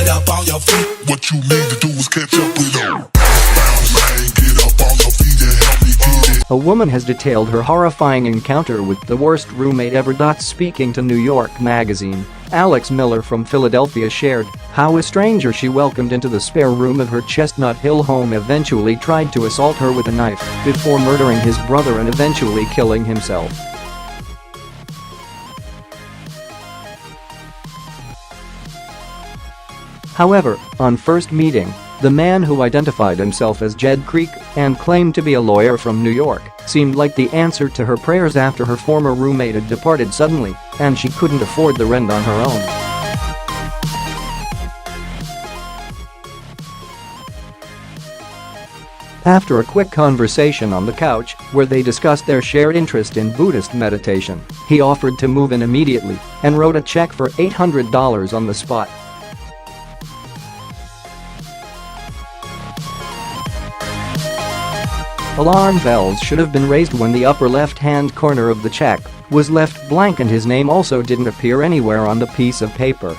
get up on your feet. What you need to do is catch up with them. Bounce, man, get up on your feet and help me get it. A woman has detailed her horrifying encounter with the worst roommate ever. Speaking to New York Magazine, Alex Miller from Philadelphia shared how a stranger she welcomed into the spare room of her Chestnut Hill home eventually tried to assault her with a knife before murdering his brother and eventually killing himself. However, on first meeting, the man, who identified himself as Jed Creek and claimed to be a lawyer from New York, seemed like the answer to her prayers after her former roommate had departed suddenly and she couldn't afford the rent on her own. After a quick conversation on the couch, where they discussed their shared interest in Buddhist meditation, he offered to move in immediately and wrote a check for $800 on the spot. Alarm bells should have been raised when the upper left-hand corner of the check was left blank and his name also didn't appear anywhere on the piece of paper.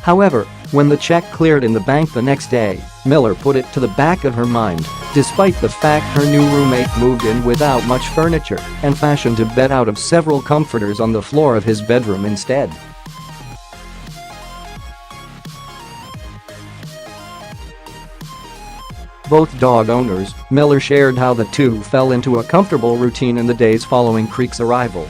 However, when the check cleared in the bank the next day, Miller put it to the back of her mind, despite the fact her new roommate moved in without much furniture and fashioned a bed out of several comforters on the floor of his bedroom instead. Both dog owners, Miller shared how the two fell into a comfortable routine in the days following Creek's arrival.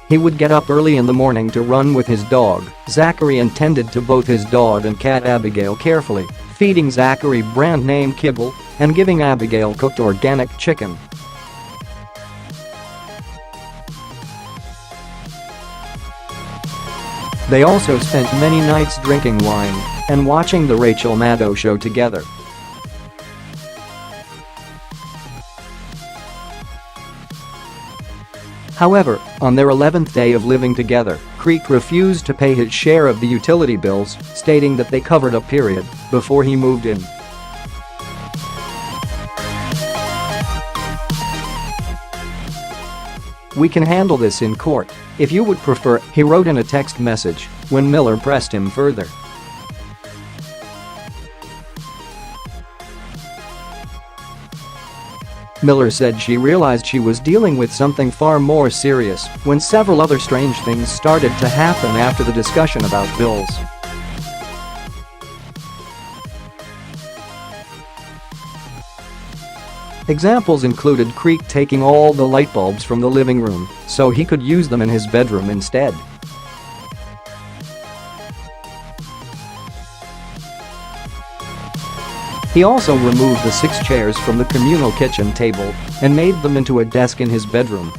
He would get up early in the morning to run with his dog, Zachary, and tended to both his dog and cat Abigail carefully, feeding Zachary brand name kibble and giving Abigail cooked organic chicken. They also spent many nights drinking wine and watching the Rachel Maddow show together. However, on their 11th day of living together, Creek refused to pay his share of the utility bills, stating that they covered a period before he moved in. "We can handle this in court, if you would prefer," he wrote in a text message when Miller pressed him further. Miller said she realized she was dealing with something far more serious when several other strange things started to happen after the discussion about bills. Examples included Creek taking all the light bulbs from the living room so he could use them in his bedroom instead. He also removed the 6 chairs from the communal kitchen table and made them into a desk in his bedroom.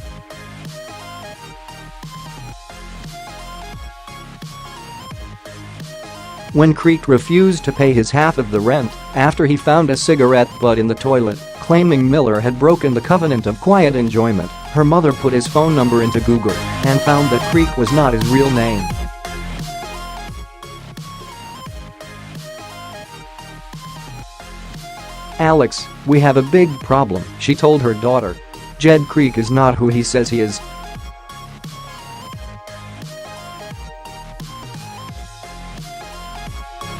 When Creek refused to pay his half of the rent after he found a cigarette butt in the toilet, claiming Miller had broken the covenant of quiet enjoyment, her mother put his phone number into Google and found that Creek was not his real name. "Alex, we have a big problem," she told her daughter. "Jed Creek is not who he says he is."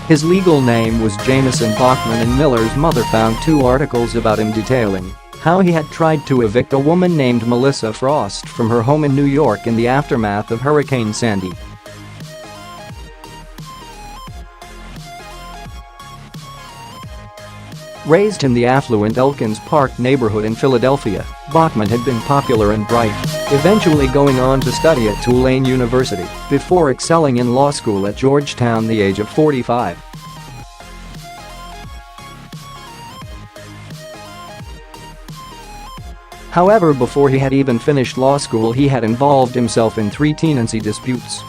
His legal name was Jameson Bachman, and Miller's mother found 2 articles about him detailing how he had tried to evict a woman named Melissa Frost from her home in New York in the aftermath of Hurricane Sandy. Raised in the affluent Elkins Park neighborhood in Philadelphia, Bachman had been popular and bright, eventually going on to study at Tulane University before excelling in law school at Georgetown at the age of 45. However, before he had even finished law school, he had involved himself in 3 tenancy disputes.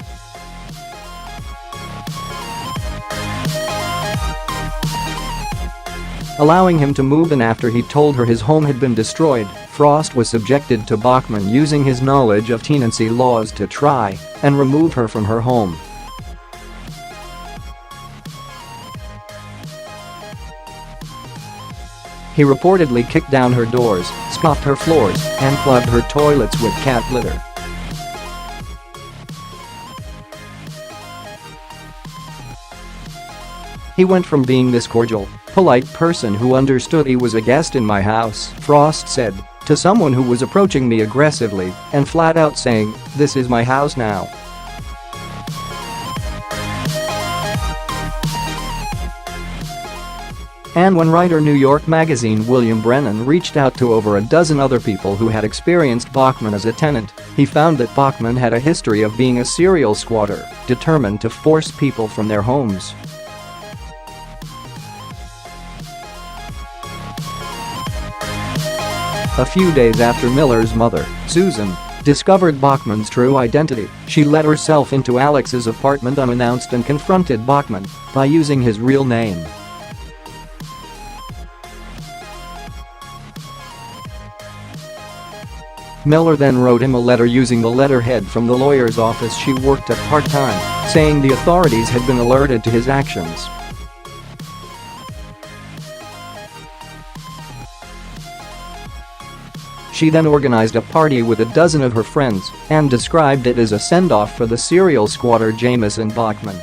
Allowing him to move in after he told her his home had been destroyed, Frost was subjected to Bachman using his knowledge of tenancy laws to try and remove her from her home. He reportedly kicked down her doors, scoffed her floors, and plugged her toilets with cat litter. He went from being this cordial, polite person who understood he was a guest in my house, Frost said, to someone who was approaching me aggressively and flat out saying, "This is my house now." And when writer New York Magazine William Brennan reached out to over a dozen other people who had experienced Bachman as a tenant, he found that Bachman had a history of being a serial squatter, determined to force people from their homes. A few days after Miller's mother, Susan, discovered Bachman's true identity, she let herself into Alex's apartment unannounced and confronted Bachman by using his real name. Miller then wrote him a letter using the letterhead from the lawyer's office she worked at part-time, saying the authorities had been alerted to his actions. She then organized a party with a dozen of her friends and described it as a send-off for the serial squatter Jameson Bachman.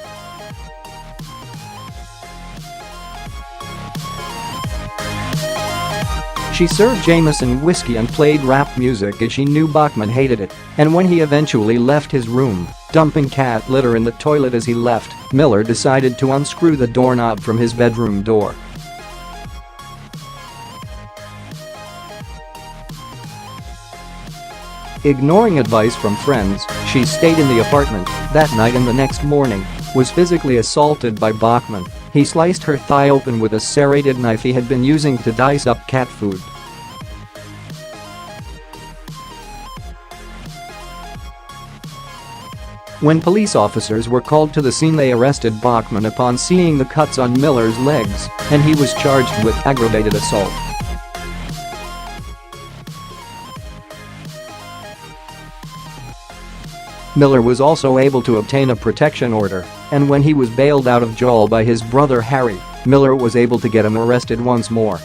She served Jameson whiskey and played rap music as she knew Bachman hated it, and when he eventually left his room, dumping cat litter in the toilet as he left, Miller decided to unscrew the doorknob from his bedroom door. Ignoring advice from friends, she stayed in the apartment that night and the next morning was physically assaulted by Bachman. He sliced her thigh open with a serrated knife he had been using to dice up cat food. When police officers were called to the scene, they arrested Bachman upon seeing the cuts on Miller's legs, and he was charged with aggravated assault. Miller was also able to obtain a protection order, and when he was bailed out of jail by his brother Harry, Miller was able to get him arrested once more.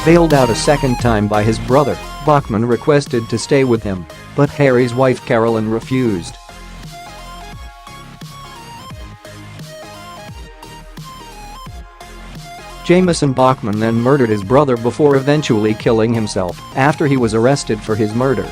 Bailed out a second time by his brother, Bachman requested to stay with him, but Harry's wife Carolyn refused. Jameson Bachman then murdered his brother before eventually killing himself after he was arrested for his murder.